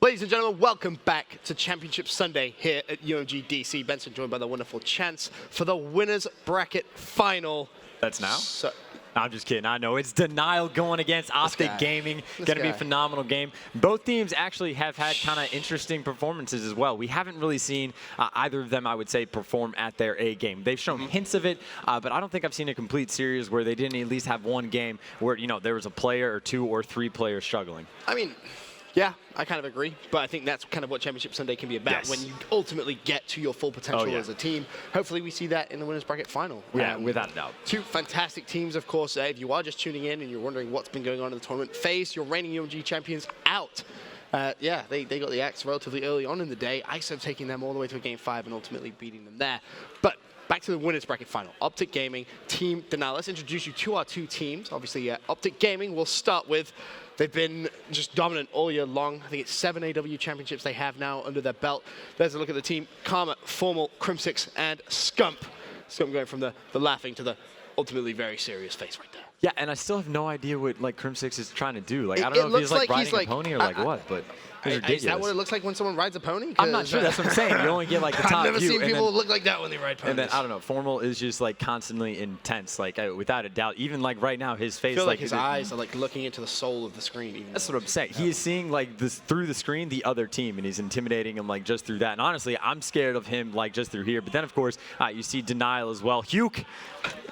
Ladies and gentlemen, welcome back to Championship Sunday here at UMG DC. Benson joined by the wonderful Chance for the winners bracket final. That's now? I'm just kidding. I know. It's Denial going against OpTic Gaming. Going to be a phenomenal game. Both teams actually have had kind of interesting performances as well. We haven't really seen either of them, I would say, perform at their A game. They've shown hints of it, but I don't think I've seen a complete series where they didn't at least have one game where, you know, there was a player or two or three players struggling. I mean, yeah, I kind of agree, but I think that's kind of what Championship Sunday can be about when you ultimately get to your full potential as a team. Hopefully we see that in the winners bracket final. Yeah, without a doubt. Two fantastic teams, of course. If you are just tuning in and you're wondering what's been going on in the tournament, FaZe, your reigning UMG champions, out. Yeah, they got the axe relatively early on in the day. ISO taking them all the way to a game 5 and ultimately beating them there. But back to the winners bracket final. OpTic Gaming, Team Denial. Let's introduce you to our two teams. Obviously, OpTic Gaming we'll start with. They've been just dominant all year long. I think it's 7 AW championships they have now under their belt. There's a look at the team. Karma, Formal, Crimsix, and Scump. Scump going from the laughing to the ultimately very serious face right there. Yeah, and I still have no idea what Crimsix is trying to do. Like, I don't know if he's like riding a pony or like what, but it's ridiculous. Is that what it looks like when someone rides a pony? I'm not sure. That's what I'm saying. You only get like the top view. I've never seen people look like that when they ride ponies. And then, I don't know, Formal is just like constantly intense, like without a doubt. Even like right now, his face. I feel like his eyes are like looking into the soul of the screen. That's what I'm saying. He is seeing like this through the screen, the other team, and he's intimidating him like just through that. And honestly, I'm scared of him like just through here. But then, of course, you see Denial as well. Huke,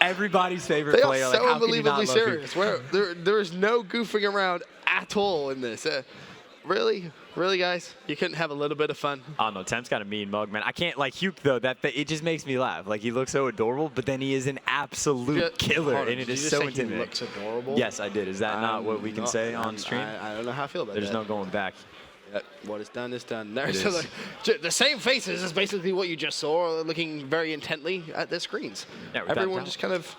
everybody's favorite player. They are so unbelievably serious. There is no goofing around at all in this. Really? Really, guys? You couldn't have a little bit of fun? Oh, no. Temp's got a mean mug, man. I can't, like, Huke, though, it just makes me laugh. Like, he looks so adorable, but then he is an absolute killer, and it is so intimidating. He looks adorable? Yes, I did. Is that not what we can say on stream? I don't know how I feel about that. There's no going back. What is done is done. So the same faces is basically what you just saw, looking very intently at their screens. Yeah, everyone just kind of,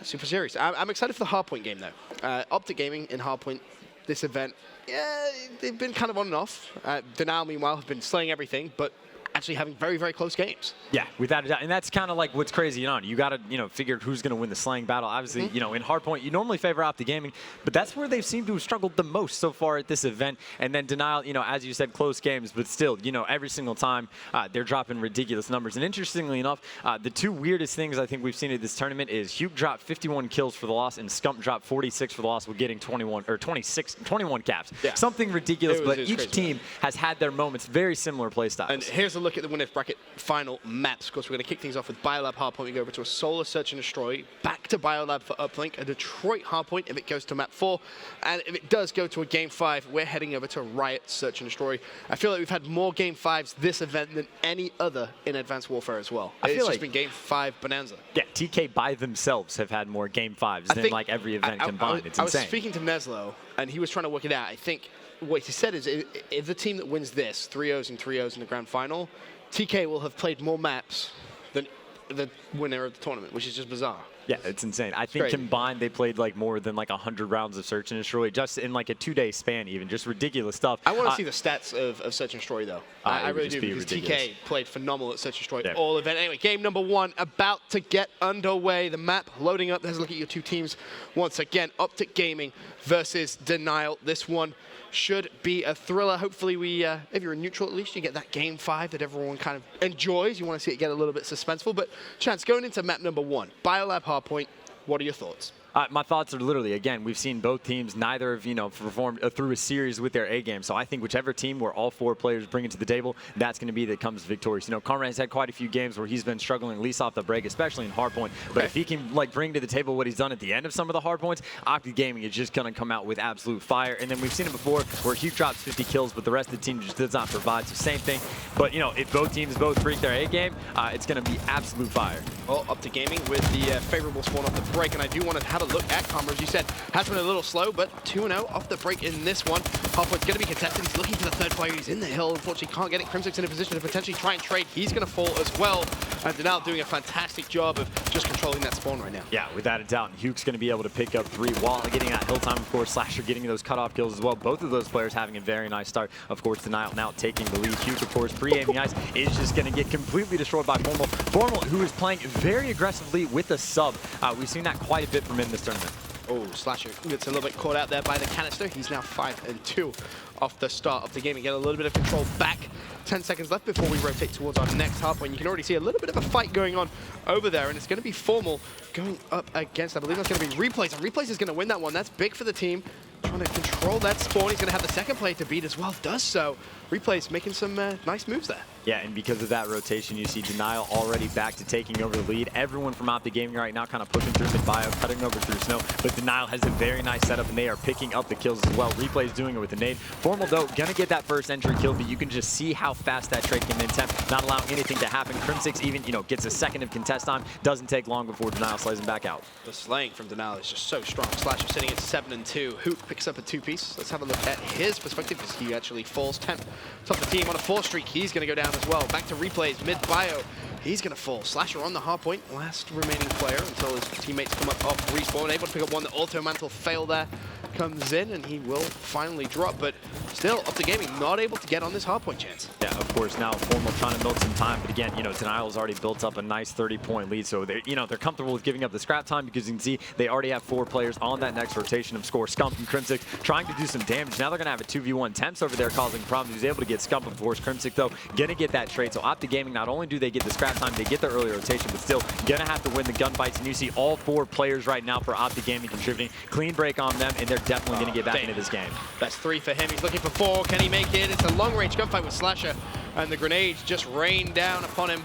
super serious. I'm excited for the Hardpoint game, though. OpTic Gaming in Hardpoint, this event, yeah, they've been kind of on and off. Denial, meanwhile, have been slaying everything, but actually having very, very close games. Yeah, without a doubt. And that's kind of like what's crazy on. You got to, figure who's going to win the slaying battle. Obviously, in Hardpoint, you normally favor OpTic Gaming, but that's where they've seemed to have struggled the most so far at this event. And then Denial, as you said, close games, but still, every single time they're dropping ridiculous numbers. And interestingly enough, the two weirdest things I think we've seen at this tournament is Huke dropped 51 kills for the loss and Scump dropped 46 for the loss, with getting 21 caps. Yeah. Something ridiculous, but each team has had their moments, very similar play styles. And here's a look at the winners bracket final maps. Of course, we're going to kick things off with Biolab Hardpoint. We go over to a Solar Search and Destroy, back to Biolab for Uplink, a Detroit Hardpoint if it goes to map 4, and if it does go to a game 5, we're heading over to Riot Search and Destroy. I feel like we've had more game 5s this event than any other in Advanced Warfare as well. It's just been game 5 bonanza. Yeah, TK by themselves have had more game 5s than like every event combined. It's insane. I was speaking to Neslo, and he was trying to work it out. I think what he said is if the team that wins this, 3-0s and 3-0s in the grand final, TK will have played more maps than the winner of the tournament, which is just bizarre. Yeah, it's insane. I think combined they played like more than like 100 rounds of Search and Destroy just in like a 2-day span even. Just ridiculous stuff. I want to see the stats of Search and Destroy, though. I really do, because TK played phenomenal at Search and Destroy all event. Anyway, game number 1 about to get underway. The map loading up. Let's look at your two teams once again. OpTic Gaming versus Denial. This one should be a thriller. Hopefully if you're in neutral at least, you get that game 5 that everyone kind of enjoys. You want to see it get a little bit suspenseful. But Chance, going into map number 1, Biolab Hardpoint, what are your thoughts? My thoughts are literally, again, we've seen both teams, neither have, performed through a series with their A game. So I think whichever team where all 4 players bring it to the table, that's going to be that comes victorious. Karma has had quite a few games where he's been struggling, at least off the break, especially in Hardpoint. But if he can bring to the table what he's done at the end of some of the Hardpoints, OpTic Gaming is just going to come out with absolute fire. And then we've seen it before where Huke drops 50 kills, but the rest of the team just does not provide. So same thing. But, if both teams freak their A game, it's going to be absolute fire. Well, OpTic Gaming with the favorable spawn off the break. And I do want to have a look at Karma, as you said, has been a little slow, but 2-0 off the break in this one. Hardpoint's going to be contested. He's looking for the third player. He's in the hill. Unfortunately, can't get it. Crimsix in a position to potentially try and trade. He's going to fall as well. And Denial doing a fantastic job of just controlling that spawn right now. Yeah, without a doubt. And Huke's going to be able to pick up 3 while getting that hill time, of course. Slasher getting those cutoff kills as well. Both of those players having a very nice start. Of course, Denial now taking the lead. Huke, of course, pre-aiming ice is just going to get completely destroyed by Formal. Formal, who is playing very aggressively with a sub. We've seen that quite a bit from him this tournament. Oh, Slasher gets a little bit caught out there by the canister. He's now 5-2 off the start of the game and get a little bit of control back. 10 seconds left before we rotate towards our next hardpoint. You can already see a little bit of a fight going on over there, and it's going to be Formal going up against, I believe that's going to be Replays, and Replays is going to win that one. That's big for the team. Trying to control that spawn. He's going to have the second player to beat as well. Does so. Replays making some nice moves there. Yeah, and because of that rotation, you see Denial already back to taking over the lead. Everyone from OpTic Gaming right now kind of pushing through mid-bio, cutting over through Snow, but Denial has a very nice setup, and they are picking up the kills as well. Replay's doing it with the nade. Formal, though, gonna get that first entry kill, but you can just see how fast that trade can attempt, not allowing anything to happen. Crim6 even, gets a second of contest time. Doesn't take long before Denial slays him back out. The slaying from Denial is just so strong. Slasher sitting at 7-2. Hoop picks up a 2-piece. Let's have a look at his perspective, because he actually falls 10th. Top of the team on a 4 streak. He's gonna go down as well. Back to Replays, mid-bio. He's going to fall. Slasher on the hardpoint, last remaining player until his teammates come up off respawn. Able to pick up one. The auto mantle fail there comes in, and he will finally drop. But still, OpTic Gaming not able to get on this hardpoint chance. Yeah, of course. Now Formal trying to milk some time, but again, Denial's already built up a nice 30-point lead, so they're comfortable with giving up the scrap time because you can see they already have 4 players on that next rotation of score. Scump and Crim6 trying to do some damage. Now they're going to have a 2v1. Temps over there causing problems. He's able to get Scump, of course. Crim6 though going to get that trade. So OpTic Gaming, not only do they get the scrap time, they get the early rotation, but still going to have to win the gunfights. And you see all 4 players right now for OpTic Gaming contributing. Clean break on them, and they're definitely going to get back into this game. That's 3 for him. He's looking for 4. Can he make it? It's a long-range gunfight with Slasher, and the grenades just rain down upon him.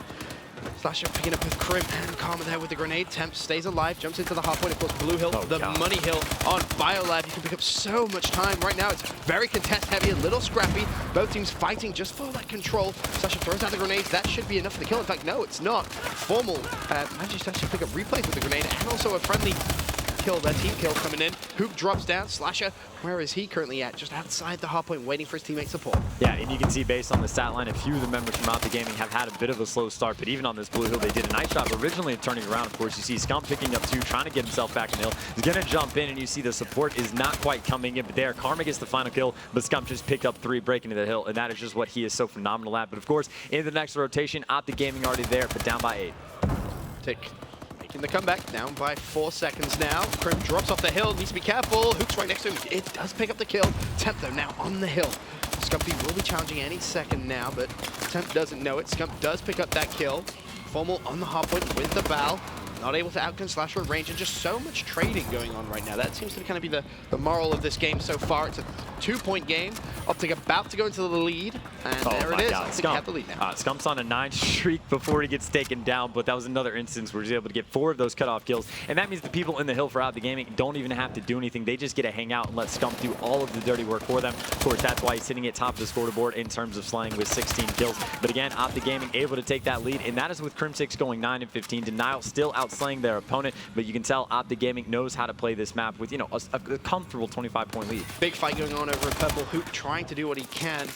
Slasher picking up with Crim and Karma there with the grenade. Temp stays alive, jumps into the hardpoint. Of course, Blue Hill, Money Hill on Biolab. You can pick up so much time. Right now, it's very contest heavy, a little scrappy. Both teams fighting just for that control. Slasher throws out the grenades. That should be enough for the kill. In fact, no, it's not. Formal manages to actually pick up Replays with the grenade, and also a friendly kill, that team kill coming in. Hoop drops down. Slasher, where is he currently at? Just outside the hardpoint, waiting for his teammate support. Yeah, and you can see based on the stat line, a few of the members from OpTic Gaming have had a bit of a slow start, but even on this Blue Hill, they did a nice job originally of turning around. Of course, you see Scump picking up 2, trying to get himself back in the hill. He's going to jump in, and you see the support is not quite coming in, but there, Karma gets the final kill, but Scump just picked up 3, breaking into the hill, and that is just what he is so phenomenal at. But of course, in the next rotation, OpTic Gaming already there, but down by 8. Tick. Making the comeback, down by 4 seconds now. Crim drops off the hill, needs to be careful. Hook's right next to him. It does pick up the kill. Temp, though, now on the hill. Scumpy will be challenging any second now, but Temp doesn't know it. Scump does pick up that kill. Formal on the hardpoint with the Val. Not able to outgun Slasher in range, and just so much trading going on right now. That seems to kind of be the moral of this game so far. It's a 2-point game. OpTic about to go into the lead, and there it is. OpTic have the lead now. Scump's on a 9 streak before he gets taken down, but that was another instance where he's able to get 4 of those cutoff kills, and that means the people in the hill for OpTic Gaming don't even have to do anything. They just get to hang out and let Scump do all of the dirty work for them. Of course, that's why he's sitting at top of the scoreboard in terms of slaying with 16 kills. But again, OpTic Gaming able to take that lead, and that is with Crim6 going 9-15. Denial still outslaying their opponent, but you can tell OpTic Gaming knows how to play this map with, a comfortable 25-point lead. Big fight going on over at Purple. Hoop trying to do what he can.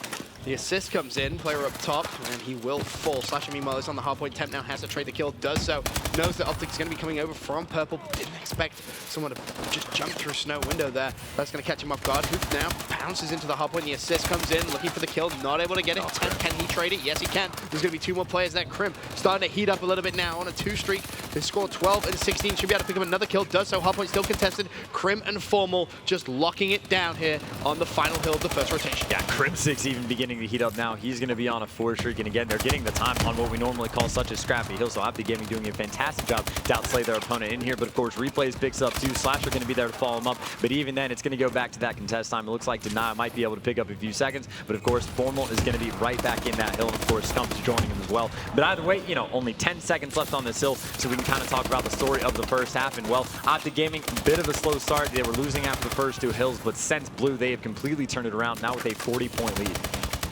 The assist comes in, player up top, and he will fall. Slasher, meanwhile, is on the hardpoint. Temp now has to trade the kill, does so. Knows that OpTic is going to be coming over from Purple. Didn't expect someone to just jump through Snow window there. That's going to catch him off guard. Hoop now bounces into the hardpoint. The assist comes in, looking for the kill, not able to get it. Temp, can he trade it? Yes, he can. There's going to be 2 more players there. Crim starting to heat up a little bit now on a 2 streak. They score 12 and 16. Should be able to pick up another kill, does so. Hardpoint still contested. Crim and Formal just locking it down here on the final hill of the first rotation. Yeah, Crim6 even beginning to heat up now. He's going to be on a 4 streak, and again, they're getting the time on what we normally call such a scrappy hill, so OpTic Gaming doing a fantastic job to outslay their opponent in here, but of course, Replays picks up 2. Slasher going to be there to follow him up, but even then, it's going to go back to that contest time. It looks like Denial might be able to pick up a few seconds, but of course, Formal is going to be right back in that hill, and of course, Scump's joining him as well. But either way, only 10 seconds left on this hill, so we can kind of talk about the story of the first half, and well, OpTic Gaming, a bit of a slow start. They were losing after the first 2 hills, but since Blue, they have completely turned it around, now with a 40-point lead.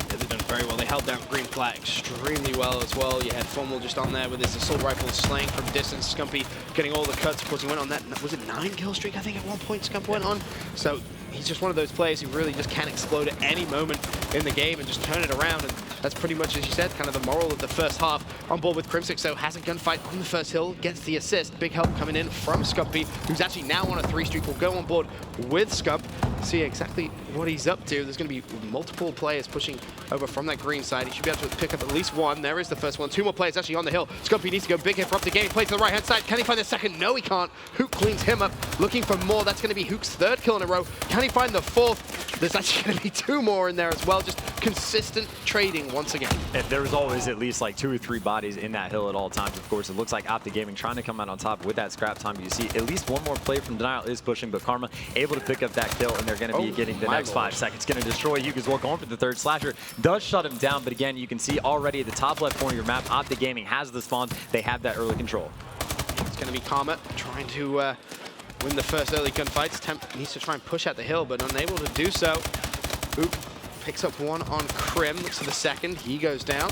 They've done very well. They held down Green Flag extremely well as well. You had Formal just on there with his assault rifle slaying from distance. Scumpy getting all the cuts. Of course, he went on that, was it 9 kill streak? I think at one point Scump went on. So he's just one of those players who really just can explode at any moment in the game and just turn it around. And that's pretty much, as you said, kind of the moral of the first half. On board with Crim6, so has a gunfight on the first hill, gets the assist. Big help coming in from Scumpy, who's actually now on a 3 streak. Will go on board with Scump. see exactly what he's up to. There's going to be multiple players pushing over from that green side. He should be able to pick up at least one. There is the first one. Two more players actually on the hill. Scumpy needs to go big here for OpTic Gaming. Plays to the right-hand side. Can he find the second? No, he can't. Hook cleans him up. Looking for more. That's going to be Hook's third kill in a row. Can he find the fourth? There's actually going to be two more in there as well. Just consistent trading once again. And there's always at least like 2 or 3 bodies in that hill at all times. Of course, it looks like OpTic Gaming trying to come out on top with that scrap time. You see at least one more play from Denial is pushing, but Karma able to pick up that kill, and they're going to be getting the next 5 seconds. Going to destroy Hugh as well, going for the third. Slasher does shut him down, but again, you can see already at the top left corner of your map, OpTic Gaming has the spawns. They have that early control. It's going to be Karma trying to win the first early gunfights. Temp needs to try and push out the hill, but unable to do so. Oop picks up one on Crim. Looks for the second. He goes down.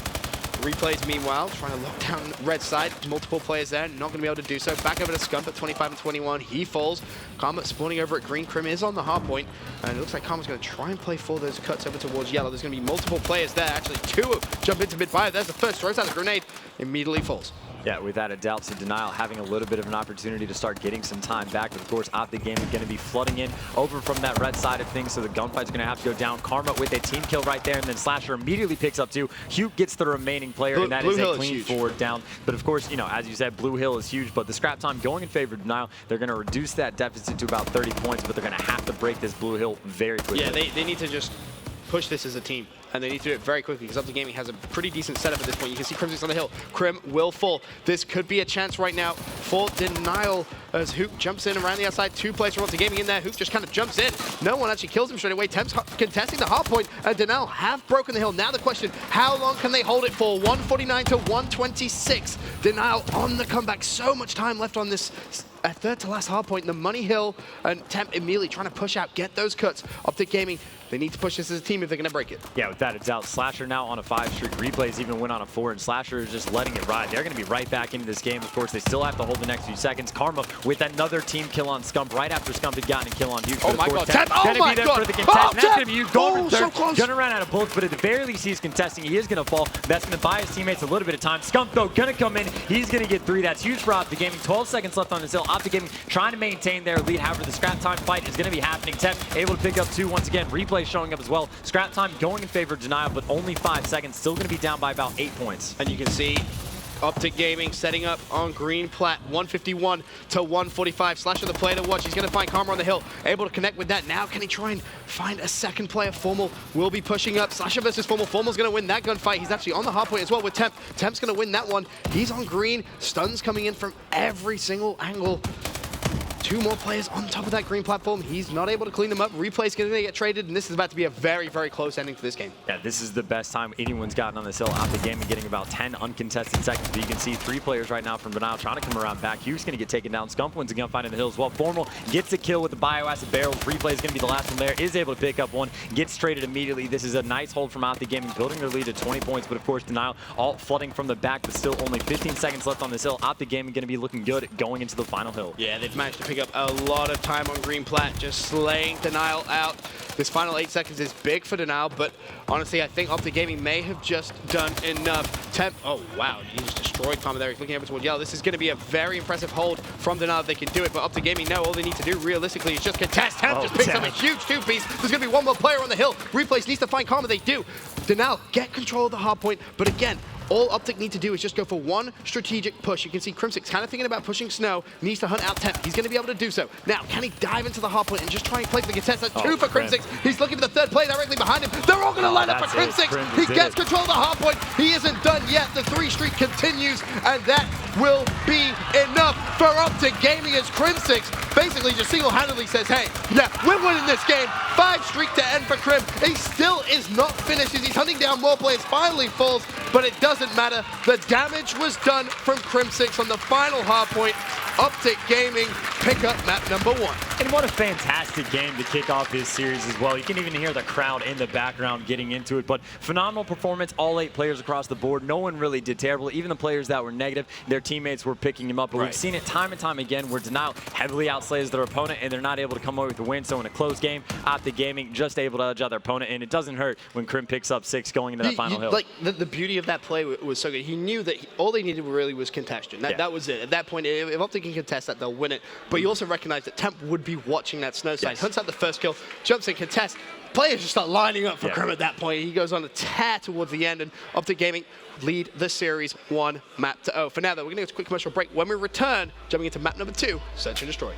Replays, meanwhile, trying to lock down red side. Multiple players there, not going to be able to do so. Back over to Scump at 25 and 21. He falls. Karma spawning over at green. Crim is on the hard point. And it looks like Karma's going to try and play for those cuts over towards yellow. There's going to be multiple players there. Actually, 2 jump into mid-fire. There's the first. Throws out the grenade. Immediately falls. Yeah, without a doubt, so Denial having a little bit of an opportunity to start getting some time back. But of course, OpTic Gaming going to be flooding in over from that red side of things, so the gunfight's going to have to go down. Karma with a team kill right there, and then Slasher immediately picks up 2. Hugh gets the remaining player, and that is a clean forward down. But of course, you know, as you said, Blue Hill is huge, but the scrap time going in favor of Denial. They're going to reduce that deficit to about 30 points, but they're going to have to break this Blue Hill very quickly. Yeah, they need to just push this as a team, and they need to do it very quickly because OpTic Gaming has a pretty decent setup at this point. You can see Crimson's on the hill. Crim will fall. This could be a chance right now for Denial as Hook jumps in around the outside. 2 players from OpTic Gaming in there. Hook just kind of jumps in. No one actually kills him straight away. Temp's contesting the hard point, and Denial have broken the hill. Now the question, how long can they hold it for? 149 to 126. Denial on the comeback. So much time left on this third to last hard point. The money hill, and Temp immediately trying to push out, get those cuts. OpTic Gaming, they need to push this as a team if they're going to break it. Yeah, without a doubt. Slasher now on a 5 streak. Replays even went on a 4, and Slasher is just letting it ride. They're going to be right back into this game. Of course, they still have to hold the next few seconds. Karma with another team kill on Scump right after Scump had gotten a kill on Huge. Oh my God, Temp oh my God. For the contest. Oh, That's going to be Huge going for so third. close. Gonna run out of bullets, but at the very least, he's contesting. He is going to fall. That's going to buy his teammates a little bit of time. Scump, though, going to come in. He's going to get 3. That's huge for OpTic Gaming. 12 seconds left on this hill. OpTic Gaming trying to maintain their lead. However, the scrap time fight is going to be happening. Temp able to pick up 2 once again. Replay showing up as well. Scrap time going in favor of Denial, but only 5 seconds. Still going to be down by about 8 points. And you can see OpTic Gaming setting up on green plat, 151 to 145. Slasher the player to watch. He's going to find Karma on the hill. Able to connect with that. Now can he try and find a second player? Formal will be pushing up. Slasher versus Formal. Formal's going to win that gunfight. He's actually on the hard point as well with Temp. Temp's going to win that one. He's on green. Stuns coming in from every single angle. 2 more players on top of that green platform. He's not able to clean them up. Replay's going to get traded, and this is about to be a very, very close ending to this game. Yeah, this is the best time anyone's gotten on this hill. OpTic Gaming getting about 10 uncontested seconds. But you can see 3 players right now from Denial trying to come around back. Hugh's going to get taken down. Scump wins a gunfight in the hill as well. Formal gets a kill with the bioacid barrels. Replay is going to be the last one there. Is able to pick up 1. Gets traded immediately. This is a nice hold from OpTic Gaming, building their lead to 20 points. But of course, Denial all flooding from the back, but still only 15 seconds left on this hill. OpTic Gaming going to be looking good going into the final hill. Yeah, they've managed to pick up a lot of time on green plat, just slaying Denial out. This final 8 seconds is big for Denial, but honestly, I think OpTic Gaming may have just done enough. Temp, oh wow, he just destroyed Karma there. He's looking over toward yellow. This is going to be a very impressive hold from Denial if they can do it, but OpTic Gaming know all they need to do realistically is just contest. Temp just picks up a huge 2-piece. There's going to be 1 more player on the hill. Replays needs to find Karma. They do. Denial get control of the hard point, but again, all OpTic need to do is just go for 1 strategic push. You can see Crimsix kind of thinking about pushing Snow, needs to hunt out Temp. He's going to be able to do so. Now, can he dive into the hard point and just try and play for the contest? That's 2 for Crimsix. He's looking for the 3rd play directly behind him. They're all going to line up for Crimsix. He gets control of the hard point. He isn't done yet. The 3 streak continues, and that will be enough for OpTic Gaming as Crimsix basically just single-handedly says, hey, yeah, we're winning this game. 5 streak to end for Crim. He still is not finished as he's hunting down more players. Finally falls, but it doesn't matter. The damage was done from Crim6 on the final hard point. OpTic Gaming pick up map number 1. And what a fantastic game to kick off this series as well. You can even hear the crowd in the background getting into it, but phenomenal performance. All 8 players across the board. No one really did terrible. Even the players that were negative, their teammates were picking them up. But we've seen it time and time again where Denial heavily outslays their opponent and they're not able to come away with the win. So in a close game, OpTic Gaming just able to edge out their opponent, and it doesn't hurt when Crim picks up 6 going into that final hill. Like the beauty of that play was so good. He knew that all they needed really was contention. That was it. At that point, if OpTic can contest that, they'll win it. But you also recognize that Temp would be watching that snow side. Yes. Hunts out the first kill, jumps in contest. Players just start lining up for Crim at that point. He goes on a tear towards the end, and OpTic Gaming lead the series 1 map to 0. For now, though, we're going to go to a quick commercial break. When we return, jumping into map number 2, Search and Destroy.